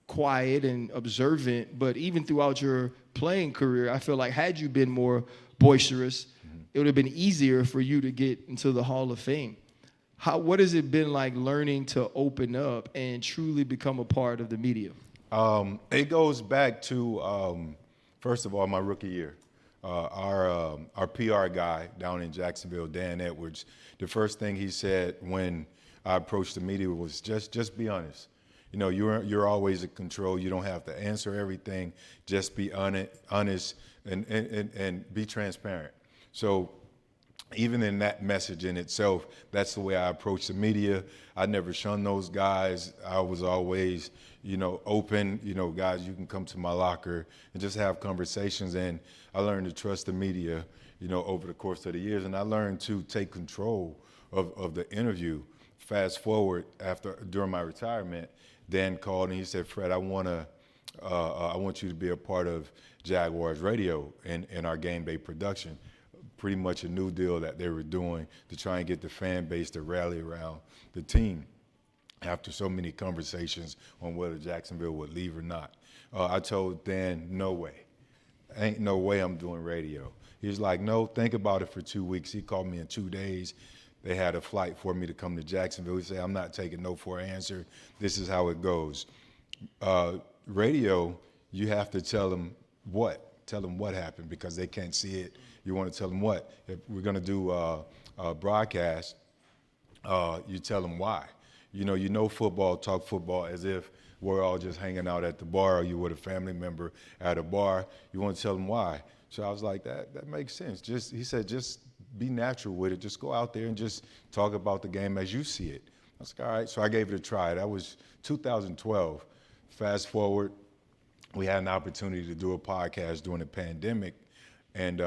quiet and observant, but even throughout your playing career, I feel like had you been more boisterous, it would have been easier for you to get into the Hall of Fame. What has it been like learning to open up and truly become a part of the media? It goes back to, first of all, my rookie year. Our PR guy down in Jacksonville, Dan Edwards, the first thing he said when I approached the media was just be honest. You're always in control. You don't have to answer everything. Just be honest and be transparent. So even in that message in itself, that's the way I approach the media. I never shunned those guys. I was always, open. Guys, you can come to my locker and just have conversations. And I learned to trust the media, over the course of the years. And I learned to take control of the interview. Fast forward during my retirement, Dan called and he said, Fred, I want you to be a part of Jaguars Radio in our game day production. Pretty much a new deal that they were doing to try and get the fan base to rally around the team after so many conversations on whether Jacksonville would leave or not. I told Dan, no way. Ain't no way I'm doing radio. He's like, no, think about it for 2 weeks. He called me in 2 days. They had a flight for me to come to Jacksonville. He said, I'm not taking no for an answer. This is how it goes. Radio, you have to tell them what. Tell them what happened because they can't see it. You want to tell them what. If we're going to do a broadcast, you tell them why. Football, talk football as if we're all just hanging out at the bar or you with a family member at a bar. You want to tell them why. So I was like, that makes sense. He said, just be natural with it. Just go out there and just talk about the game as you see it. I was like, all right. So I gave it a try. That was 2012. Fast forward, we had an opportunity to do a podcast during the pandemic. And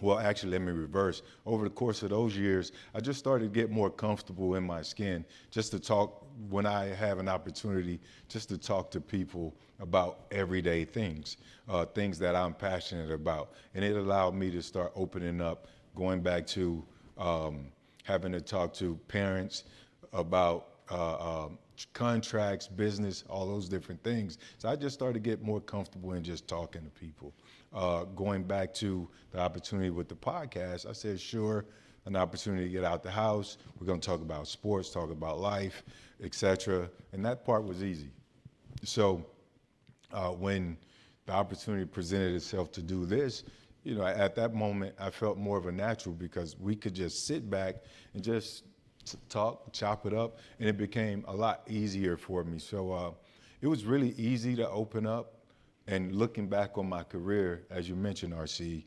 Well, actually, let me reverse. Over the course of those years, I just started to get more comfortable in my skin, just to talk when I have an opportunity, just to talk to people about everyday things, things that I'm passionate about. And it allowed me to start opening up, going back to having to talk to parents about contracts, business, all those different things. So I just started to get more comfortable in just talking to people. Going back to the opportunity with the podcast, I said, sure, an opportunity to get out the house. We're going to talk about sports, talk about life, etc. And that part was easy. So when the opportunity presented itself to do this, you know, at that moment, I felt more of a natural because we could just sit back and just talk, chop it up, and it became a lot easier for me. So it was really easy to open up. And looking back on my career, as you mentioned, RC,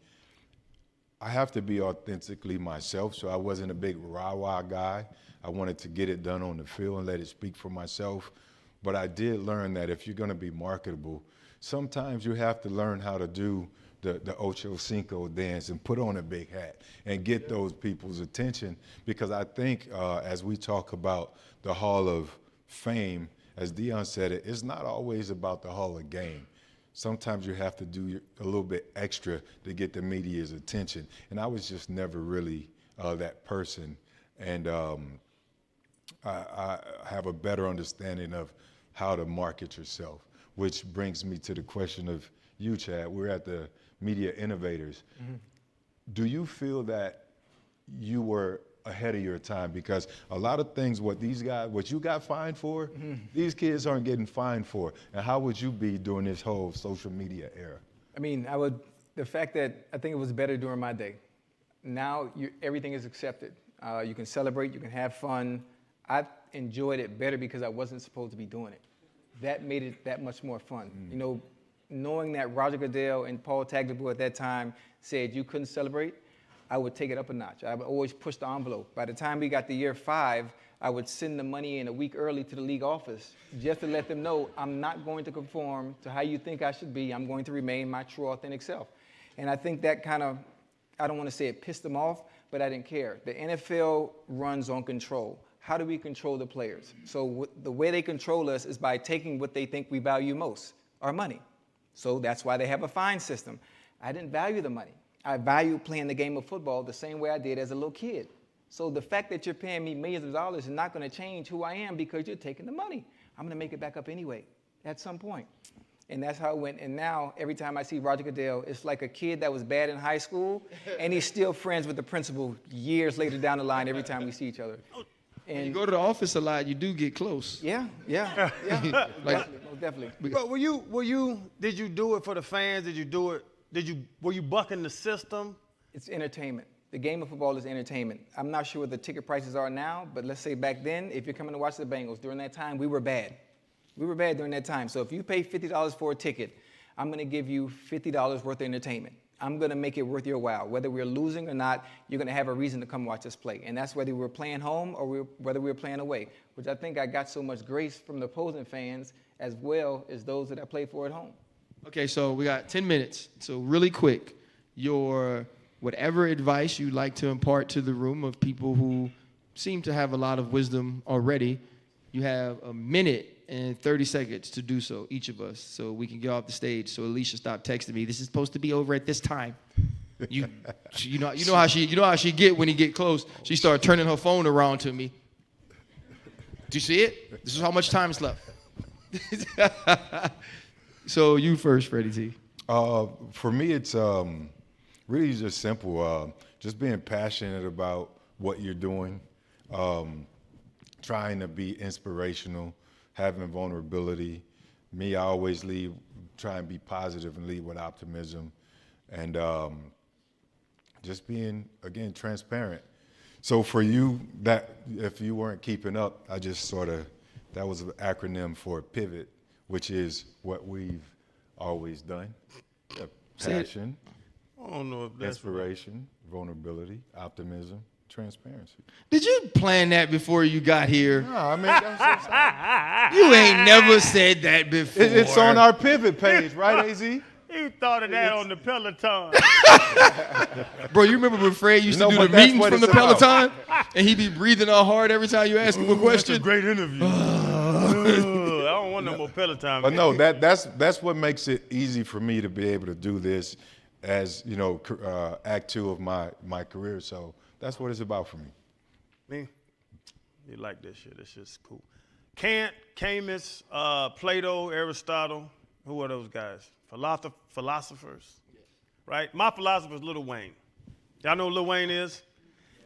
I have to be authentically myself. So I wasn't a big rah-rah guy. I wanted to get it done on the field and let it speak for myself. But I did learn that if you're going to be marketable, sometimes you have to learn how to do the Ocho Cinco dance and put on a big hat and get those people's attention. Because I think as we talk about the Hall of Fame, as Deion said it, it's not always about the Hall of Game. Sometimes you have to do a little bit extra to get the media's attention. And I was just never really that person. And I have a better understanding of how to market yourself, which brings me to the question of you, Chad. We're at the Media Innovators. Mm-hmm. Do you feel that you were ahead of your time? Because a lot of things, what you got fined for, these kids aren't getting fined for. And how would you be during this whole social media era? I mean, the fact that I think it was better during my day. Now everything is accepted. You can celebrate, you can have fun. I enjoyed it better because I wasn't supposed to be doing it. That made it that much more fun. You know, knowing that Roger Goodell and Paul Tagliabue at that time said you couldn't celebrate, I would take it up a notch. I would always push the envelope. By the time we got to year 5, I would send the money in a week early to the league office just to let them know I'm not going to conform to how you think I should be. I'm going to remain my true, authentic self. And I think that kind of, I don't want to say it pissed them off, but I didn't care. The NFL runs on control. How do we control the players? So the way they control us is by taking what they think we value most, our money. So that's why they have a fine system. I didn't value the money. I value playing the game of football the same way I did as a little kid. So the fact that you're paying me millions of dollars is not going to change who I am because you're taking the money. I'm going to make it back up anyway at some point. And that's how it went. And now every time I see Roger Goodell, it's like a kid that was bad in high school, and he's still friends with the principal years later down the line every time we see each other. And when you go to the office a lot, you do get close. Yeah. Most definitely. But did you do it for the fans? Were you bucking the system? It's entertainment. The game of football is entertainment. I'm not sure what the ticket prices are now, but let's say back then, if you're coming to watch the Bengals, during that time, we were bad. We were bad during that time. So if you pay $50 for a ticket, I'm going to give you $50 worth of entertainment. I'm going to make it worth your while. Whether we're losing or not, you're going to have a reason to come watch us play. And that's whether we're playing home or whether we're playing away, which I think I got so much grace from the opposing fans as well as those that I played for at home. Okay, so we got 10 minutes. So really quick, your whatever advice you'd like to impart to the room of people who seem to have a lot of wisdom already, you have a minute and 30 seconds to do so, each of us, so we can get off the stage. So Alicia stopped texting me. This is supposed to be over at this time. You know how she get when he get close. She started turning her phone around to me. Do you see it? This is how much time is left. So you first, Freddie T. For me, it's really just simple. Just being passionate about what you're doing, trying to be inspirational, having vulnerability. Me, I always try and be positive and lead with optimism, and just being, again, transparent. So for you, that if you weren't keeping up, I just that was an acronym for PIVOT, which is what we've always done. Passion, I don't know if that's inspiration, vulnerability, optimism, transparency. Did you plan that before you got here? No, I mean, that's You ain't never said that before. it's on our pivot page, right, AZ? He thought of that on the Peloton. Bro, you remember when Fred used to do the but that's meetings what from the it's about. Peloton? And he'd be breathing all hard every time you ask him a question? Great interview. I don't want no more Peloton. But no, that's what makes it easy for me to be able to do this as, act 2 of my career. So that's what it's about for me. Me? You like this shit. This shit's cool. Kant, Camus, Plato, Aristotle. Who are those guys? Philosophers. Right? My philosopher is Lil Wayne. Y'all know who Lil Wayne is?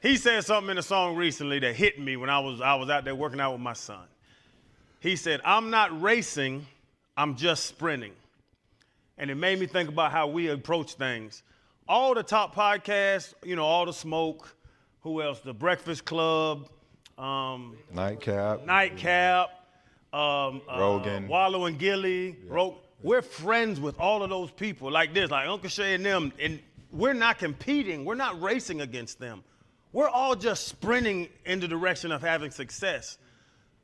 He said something in a song recently that hit me when I was out there working out with my son. He said, I'm not racing, I'm just sprinting. And it made me think about how we approach things. All the top podcasts, all the Smoke, who else? The Breakfast Club, Nightcap. Rogan. Wallow and Gilly. Yeah. We're friends with all of those people like this, like Uncle Shay and them, and we're not competing. We're not racing against them. We're all just sprinting in the direction of having success.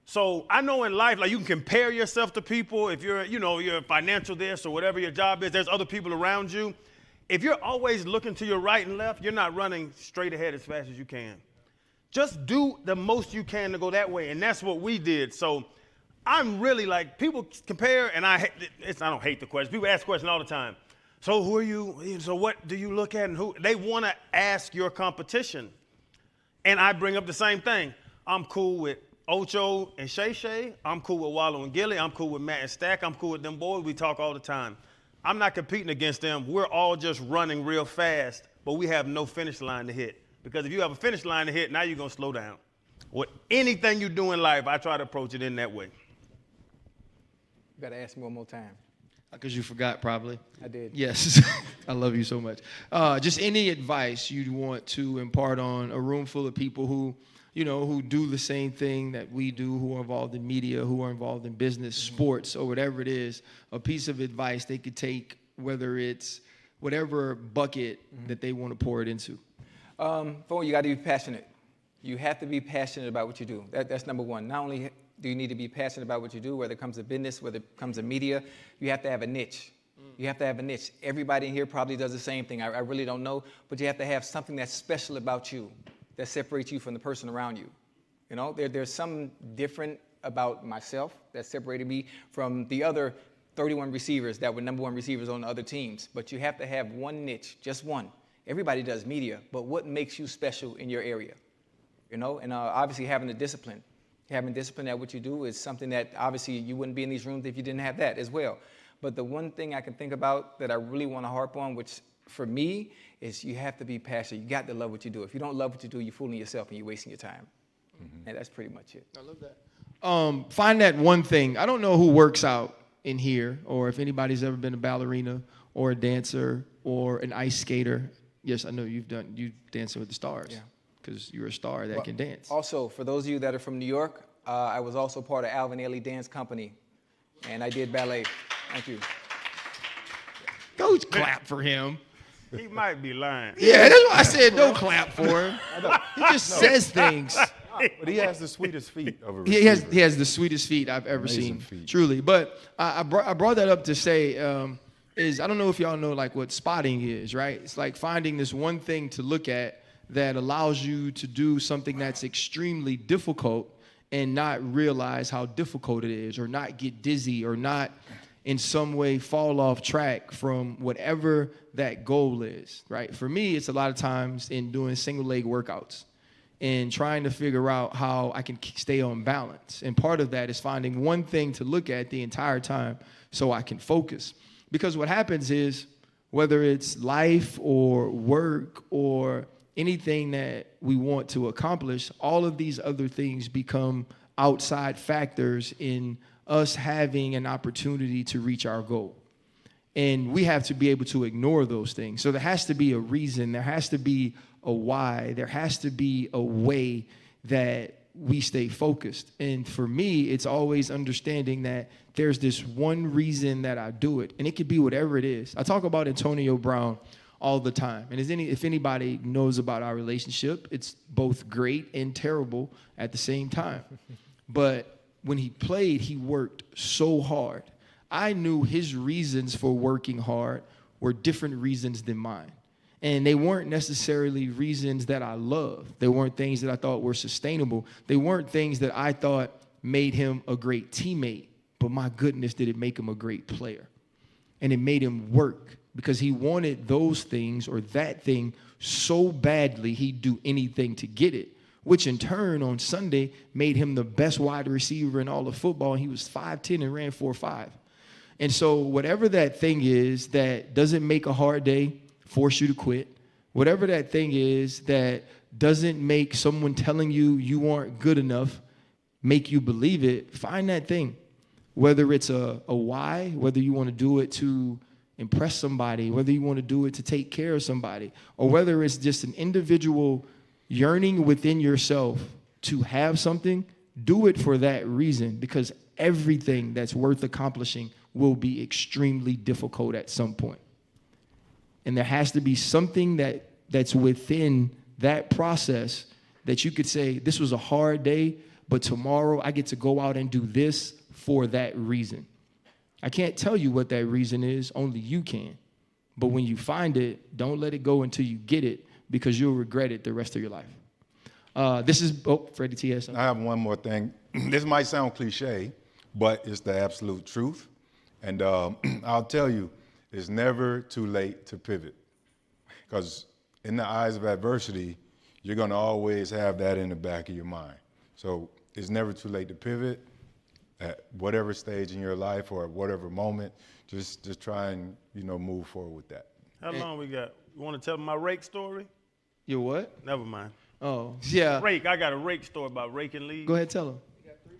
So I know in life, like you can compare yourself to people. If you're, you're financial this or whatever your job is, there's other people around you. If you're always looking to your right and left, you're not running straight ahead as fast as you can. Just do the most you can to go that way, and that's what we did. So I'm really like, people compare, and I don't hate the question. People ask questions all the time. So who are you? So what do you look at, and who? They want to ask your competition. And I bring up the same thing. I'm cool with Ocho and Shay Shay. I'm cool with Wallow and Gilly. I'm cool with Matt and Stack. I'm cool with them boys. We talk all the time. I'm not competing against them. We're all just running real fast, but we have no finish line to hit. Because if you have a finish line to hit, now you're going to slow down. With anything you do in life, I try to approach it in that way. You got to ask me one more time. Because you forgot, probably. I did. Yes. I love you so much. Just any advice you'd want to impart on a room full of people who do the same thing that we do, who are involved in media, who are involved in business, sports, or whatever it is, a piece of advice they could take, whether it's whatever bucket that they want to pour it into. For one, you got to be passionate. You have to be passionate about what you do. That's number one. Not only do you need to be passionate about what you do, whether it comes to business, whether it comes to media, you have to have a niche. You have to have a niche. Everybody in here probably does the same thing. I really don't know, but you have to have something that's special about you that separates you from the person around you. There's something different about myself that separated me from the other 31 receivers that were number one receivers on the other teams. But you have to have one niche, just one. Everybody does media, but what makes you special in your area? And obviously having the discipline. Having discipline at what you do is something that obviously you wouldn't be in these rooms if you didn't have that as well. But the one thing I can think about that I really want to harp on, which for me, is you have to be passionate. You got to love what you do. If you don't love what you do, you're fooling yourself and you're wasting your time. And that's pretty much it. I love that. Find that one thing. I don't know who works out in here, or if anybody's ever been a ballerina or a dancer or an ice skater. Yes, I know you Dancing with the Stars. Yeah. Because you're a star that can dance. Also, for those of you that are from New York, I was also part of Alvin Ailey Dance Company, and I did ballet. Thank you. Go clap for him. He might be lying. Yeah, that's why I said don't clap for him. He just says things. But he has the sweetest feet of a He receiver. has the sweetest feet I've ever Amazing seen, feet. truly. But I brought that up to say is I don't know if y'all know like what spotting is, right? It's like finding this one thing to look at that allows you to do something that's extremely difficult and not realize how difficult it is, or not get dizzy, or not in some way fall off track from whatever that goal is, right? For me, it's a lot of times in doing single leg workouts and trying to figure out how I can stay on balance. And part of that is finding one thing to look at the entire time so I can focus. Because what happens is, whether it's life or work or anything that we want to accomplish, all of these other things become outside factors in us having an opportunity to reach our goal. And we have to be able to ignore those things. So there has to be a reason, there has to be a why, there has to be a way that we stay focused. And for me, it's always understanding that there's this one reason that I do it, and it could be whatever it is. I talk about Antonio Brown all the time. And if anybody knows about our relationship, it's both great and terrible at the same time. But when he played, he worked so hard. I knew his reasons for working hard were different reasons than mine. And they weren't necessarily reasons that I loved. They weren't things that I thought were sustainable. They weren't things that I thought made him a great teammate. But my goodness, did it make him a great player. And it made him work because he wanted those things or that thing so badly he'd do anything to get it, which in turn on Sunday made him the best wide receiver in all of football. And he was 5'10" and ran 4.5. And so whatever that thing is that doesn't make a hard day force you to quit, whatever that thing is that doesn't make someone telling you you aren't good enough make you believe it, find that thing. Whether it's a why, whether you want to do it to impress somebody, whether you want to do it to take care of somebody, or whether it's just an individual yearning within yourself to have something, do it for that reason, because everything that's worth accomplishing will be extremely difficult at some point. And there has to be something that's within that process that you could say, this was a hard day, but tomorrow I get to go out and do this for that reason. I can't tell you what that reason is, only you can. But when you find it, don't let it go until you get it, because you'll regret it the rest of your life. This is, Freddie T has something. I have one more thing. This might sound cliche, but it's the absolute truth. And I'll tell you, it's never too late to pivot. Because in the eyes of adversity, you're going to always have that in the back of your mind. So it's never too late to pivot at whatever stage in your life or at whatever moment. Just try and, move forward with that. How long we got? You want to tell my rake story? Your what? Never mind. Oh, yeah. Rake. I got a rake story about raking leaves. Go ahead, tell them.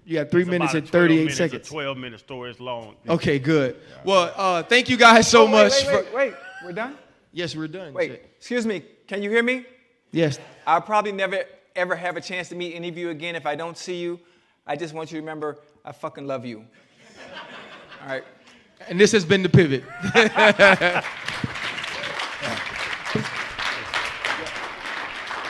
You got 3 minutes and It's about 38 seconds. It's a 12-minute story. It's long. Okay, good. Well, thank you guys so much. Wait. We're done? Yes, we're done. Wait, excuse me. Can you hear me? Yes. I'll probably never, ever have a chance to meet any of you again if I don't see you. I just want you to remember, I fucking love you. All right. And this has been The Pivot.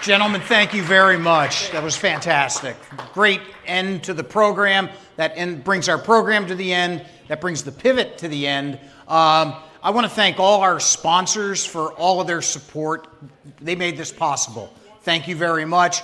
Gentlemen, thank you very much. That was fantastic. Great end to the program. That brings our program to the end. That brings the pivot to the end. I want to thank all our sponsors for all of their support. They made this possible. Thank you very much.